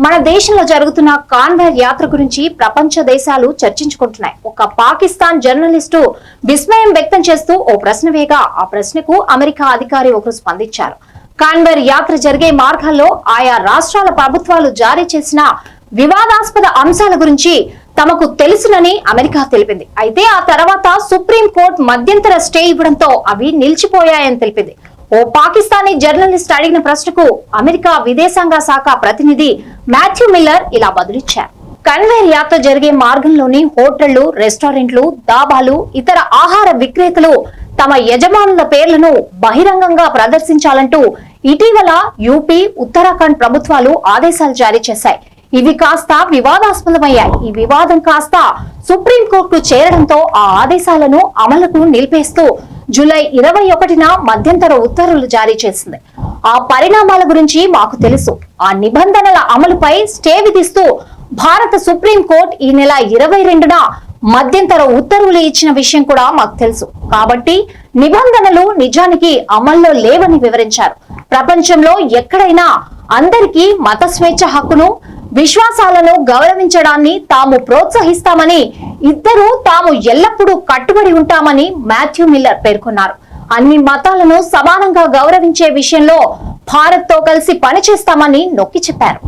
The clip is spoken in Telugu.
మన దేశంలో జరుగుతున్న కాన్వేర్ యాత్ర గురించి ప్రపంచ దేశాలు చర్చించుకుంటున్నాయి. ఒక పాకిస్తాన్ జర్నలిస్టు విస్మయం వ్యక్తం చేస్తూ ఓ ప్రశ్న వేగా ఆ ప్రశ్నకు అమెరికా అధికారి ఒకరు స్పందించారు. కాన్వేర్ యాత్ర జరిగే మార్గాల్లో ఆయా రాష్ట్రాల ప్రభుత్వాలు జారీ చేసిన వివాదాస్పద అంశాల గురించి తమకు తెలుసునని అమెరికా తెలిపింది. అయితే ఆ తర్వాత సుప్రీం కోర్టు మధ్యంతర స్టే ఇవ్వడంతో అవి నిలిచిపోయాయని తెలిపింది. ఓ పాకిస్తానీ జర్నలిస్ట్ అడిగిన ప్రశ్నకు అమెరికా విదేశాంగ శాఖ ప్రతినిధి మాథ్యూ మిల్లర్ ఇలా బదులిచ్చారు. కన్వేర్ యాత్ర జరిగే మార్గంలోని హోటళ్లు, రెస్టారెంట్లు, దాబాలు, ఇతర ఆహార విక్రేతలు తమ యజమానుల పేర్లను బహిరంగంగా ప్రదర్శించాలంటూ ఇటీవల యూపీ, ఉత్తరాఖండ్ ప్రభుత్వాలు ఆదేశాలు జారీ చేశాయి. ఇవి కాస్త వివాదాస్పదమయ్యాయి. ఈ వివాదం కాస్త సుప్రీంకోర్టుకు చేరడంతో ఆ ఆదేశాలను అమలుకు నిలిపేస్తూ జూలై 21న మధ్యంతర ఉత్తర్వులు జారీ చేసింది. ఆ పరిణామాల గురించి మాకు తెలుసు. ఆ నిబంధనల అమలుపై స్టే విధిస్తూ భారత సుప్రీంకోర్టు ఈ నెల 22న మధ్యంతర ఉత్తర్వులు ఇచ్చిన విషయం కూడా మాకు తెలుసు. కాబట్టి నిబంధనలు నిజానికి అమల్లో లేవని వివరించారు. ప్రపంచంలో ఎక్కడైనా అందరికీ మత స్వేచ్ఛ హక్కును, విశ్వాసాలను గౌరవించడాన్ని తాము ప్రోత్సహిస్తామని, ఇద్దరూ తాము ఎల్లప్పుడూ కట్టుబడి ఉంటామని మాథ్యూ మిల్లర్ పేర్కొన్నారు. అన్ని మతాలను సమానంగా గౌరవించే విషయంలో భారత్ తో కలిసి పనిచేస్తామని నొక్కి చెప్పారు.